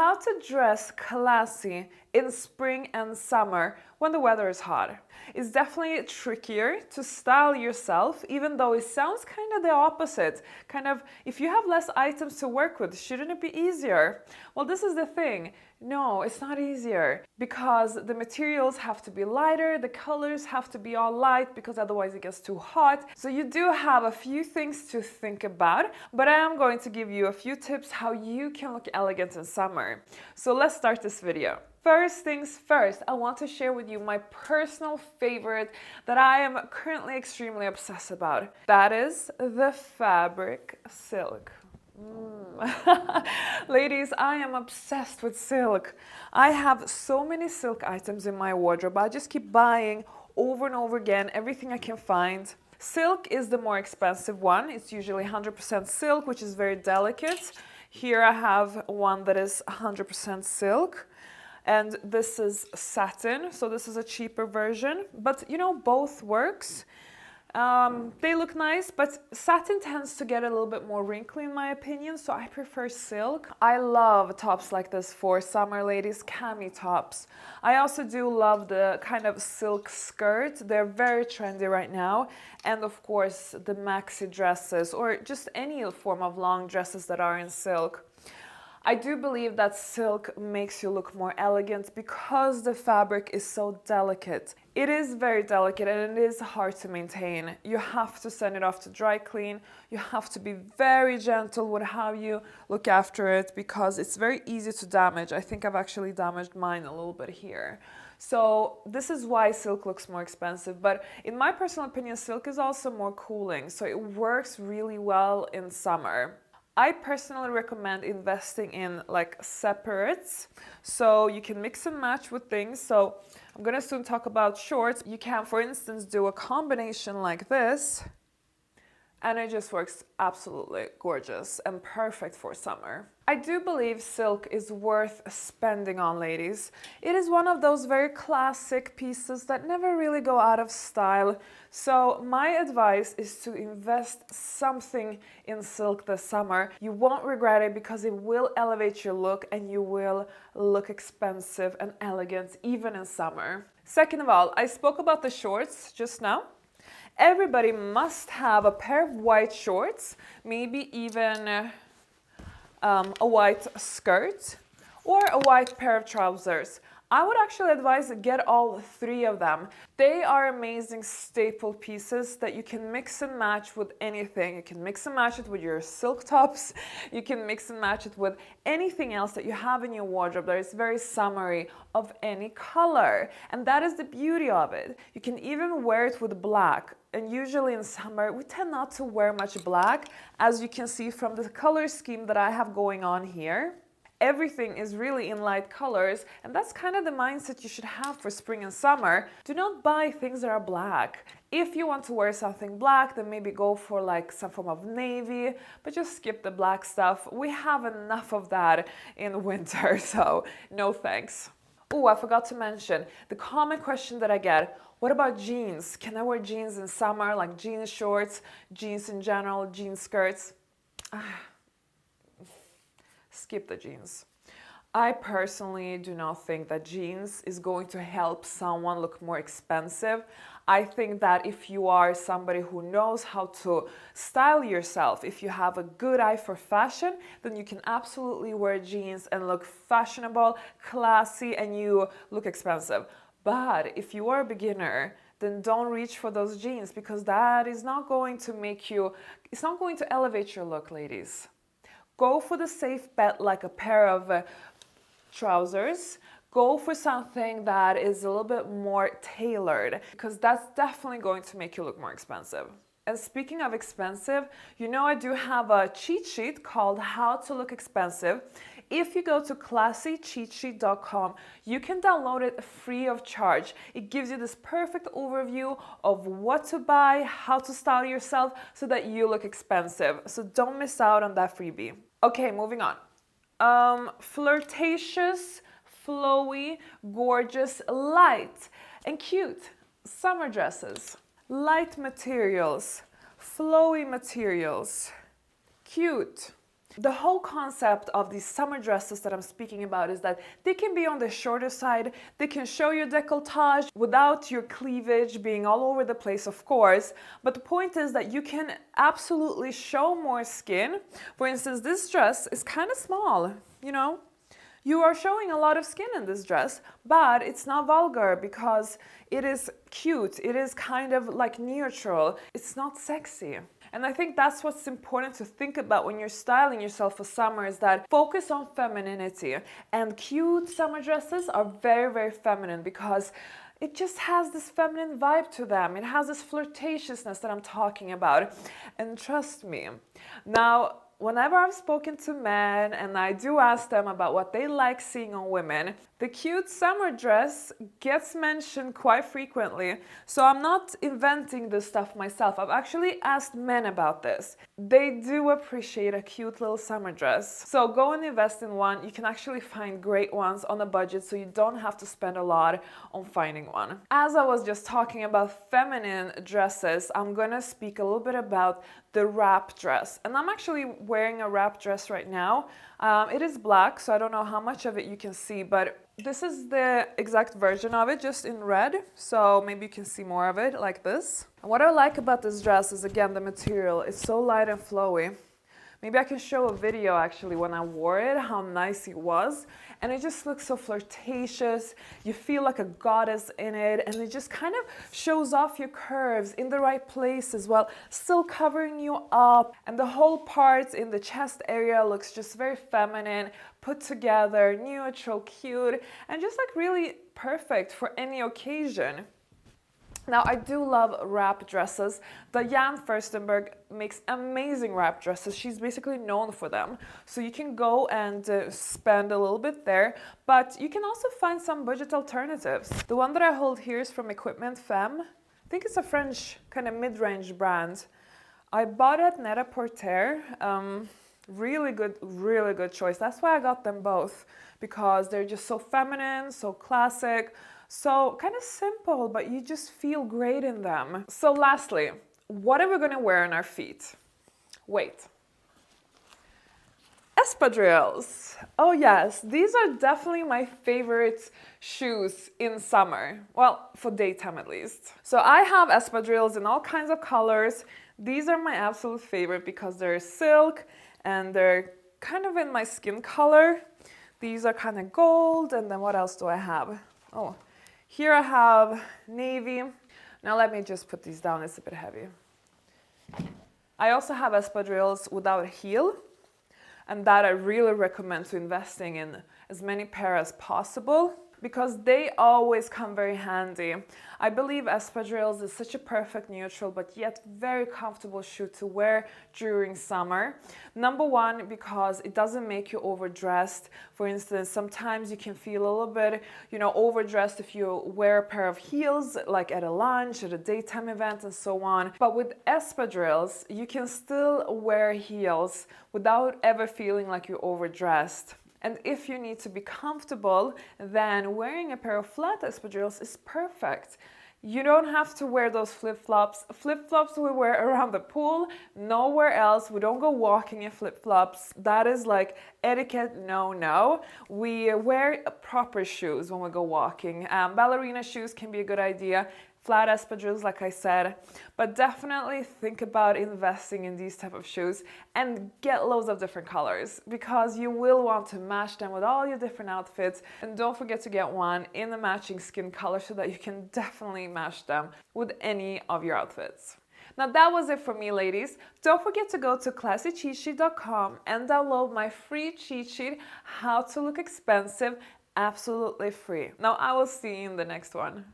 How to dress classy in spring and summer when the weather is hot. It's definitely trickier to style yourself, even though it sounds kind of the opposite. Kind of, if you have less items to work with, shouldn't it be easier? Well, this is the thing. No, it's not easier because the materials have to be lighter, the colors have to be all light because otherwise it gets too hot. So you do have a few things to think about, but I am going to give you a few tips how you can look elegant in summer. So let's start this video. First things first, I want to share with you my personal favorite that I am currently extremely obsessed about. That is the fabric silk. Ladies, I am obsessed with silk. I have so many silk items in my wardrobe. I just keep buying over and over again everything I can find. Silk is the more expensive one. It's usually 100% silk, which is very delicate. Here I have one that is 100% silk. And this is satin, so this is a cheaper version. But you know, both works. They look nice, but satin tends to get a little bit more wrinkly in my opinion, so I prefer silk. I love tops like this for summer, ladies, cami tops. I also do love the kind of silk skirt. They're very trendy right now. And of course, the maxi dresses or just any form of long dresses that are in silk. I do believe that silk makes you look more elegant because the fabric is so delicate. It is very delicate and it is hard to maintain. You have to send it off to dry clean. You have to be very gentle with how you look after it because it's very easy to damage. I think I've actually damaged mine a little bit here. So this is why silk looks more expensive. But in my personal opinion, silk is also more cooling. So it works really well in summer. I personally recommend investing in like separates so you can mix and match with things. So I'm gonna soon talk about shorts. You can, for instance, do a combination like this and it just works absolutely gorgeous and perfect for summer. I do believe silk is worth spending on, ladies. It is one of those very classic pieces that never really go out of style. So my advice is to invest something in silk this summer. You won't regret it because it will elevate your look and you will look expensive and elegant even in summer. Second of all, I spoke about the shorts just now. Everybody must have a pair of white shorts, maybe even a white skirt or a white pair of trousers. I would actually advise get all three of them. They are amazing staple pieces that you can mix and match with anything. You can mix and match it with your silk tops. You can mix and match it with anything else that you have in your wardrobe that is very summery of any color. And that is the beauty of it. You can even wear it with black. And usually in summer, we tend not to wear much black, as you can see from the color scheme that I have going on here. Everything is really in light colors, and that's kind of the mindset you should have for spring and summer. Do not buy things that are black. If you want to wear something black, then maybe go for like some form of navy, but just skip the black stuff. We have enough of that in winter, so no thanks. Oh, I forgot to mention the common question that I get. What about jeans? Can I wear jeans in summer, like jean shorts, jeans in general, jean skirts? Skip the jeans. I personally do not think that jeans is going to help someone look more expensive. I think that if you are somebody who knows how to style yourself, if you have a good eye for fashion, then you can absolutely wear jeans and look fashionable, classy, and you look expensive. But if you are a beginner, then don't reach for those jeans because that is not going to make you, it's not going to elevate your look, ladies. Go for the safe bet like a pair of trousers. Go for something that is a little bit more tailored because that's definitely going to make you look more expensive. And speaking of expensive, you know I do have a cheat sheet called How to Look Expensive. If you go to classycheatsheet.com, you can download it free of charge. It gives you this perfect overview of what to buy, how to style yourself so that you look expensive. So don't miss out on that freebie. Okay, moving on. Flirtatious, flowy, gorgeous, light, and cute summer dresses. Light materials, flowy materials, cute. The whole concept of these summer dresses that I'm speaking about is that they can be on the shorter side, they can show your décolletage without your cleavage being all over the place, of course, but the point is that you can absolutely show more skin. For instance, this dress is kind of small, you know? You are showing a lot of skin in this dress, but it's not vulgar because it is cute, it is kind of like neutral, it's not sexy. And I think that's what's important to think about when you're styling yourself for summer, is that focus on femininity. And cute summer dresses are very, very feminine because it just has this feminine vibe to them. It has this flirtatiousness that I'm talking about. And trust me, now, whenever I've spoken to men and I do ask them about what they like seeing on women, the cute summer dress gets mentioned quite frequently. So I'm not inventing this stuff myself. I've actually asked men about this. They do appreciate a cute little summer dress. So go and invest in one. You can actually find great ones on a budget, so you don't have to spend a lot on finding one. As I was just talking about feminine dresses, I'm gonna speak a little bit about the wrap dress. And I'm actually wearing a wrap dress right now. It is black, so I don't know how much of it you can see, but this is the exact version of it, just in red. So maybe you can see more of it like this. And what I like about this dress is, again, the material. It's so light and flowy. Maybe I can show a video actually when I wore it, how nice it was. And it just looks so flirtatious. You feel like a goddess in it, and it just kind of shows off your curves in the right places while still covering you up. And the whole part in the chest area looks just very feminine, put together, neutral, cute, and just like really perfect for any occasion. Now, I do love wrap dresses. Diane Furstenberg makes amazing wrap dresses. She's basically known for them. So you can go and spend a little bit there, but you can also find some budget alternatives. The one that I hold here is from Equipment Femme. I think it's a French kind of mid-range brand. I bought it at Net-a-Porter. Really good choice. That's why I got them both, because they're just so feminine, so classic, so kind of simple, but you just feel great in them. So lastly, what are we gonna wear on our feet? Wait. Espadrilles. Oh yes, these are definitely my favorite shoes in summer. Well, for daytime at least. So I have espadrilles in all kinds of colors. These are my absolute favorite because they're silk and they're kind of in my skin color. These are kind of gold, and then what else do I have? Oh, here I have navy. Now let me just put these down, it's a bit heavy. I also have espadrilles without a heel, and that I really recommend to investing in as many pairs as possible, because they always come very handy. I believe espadrilles is such a perfect neutral but yet very comfortable shoe to wear during summer. Number one, because it doesn't make you overdressed. For instance, sometimes you can feel a little bit, overdressed if you wear a pair of heels, like at a lunch, at a daytime event, and so on. But with espadrilles, you can still wear heels without ever feeling like you're overdressed. And if you need to be comfortable, then wearing a pair of flat espadrilles is perfect. You don't have to wear those flip-flops. Flip-flops we wear around the pool, nowhere else. We don't go walking in flip-flops. That is like etiquette, no. We wear proper shoes when we go walking. Ballerina shoes can be a good idea. Flat espadrilles, like I said, but definitely think about investing in these type of shoes and get loads of different colors, because you will want to match them with all your different outfits. And don't forget to get one in a matching skin color so that you can definitely match them with any of your outfits. Now that was it for me, ladies. Don't forget to go to classycheatsheet.com and download my free cheat sheet, How to Look Expensive, absolutely free. Now I will see you in the next one.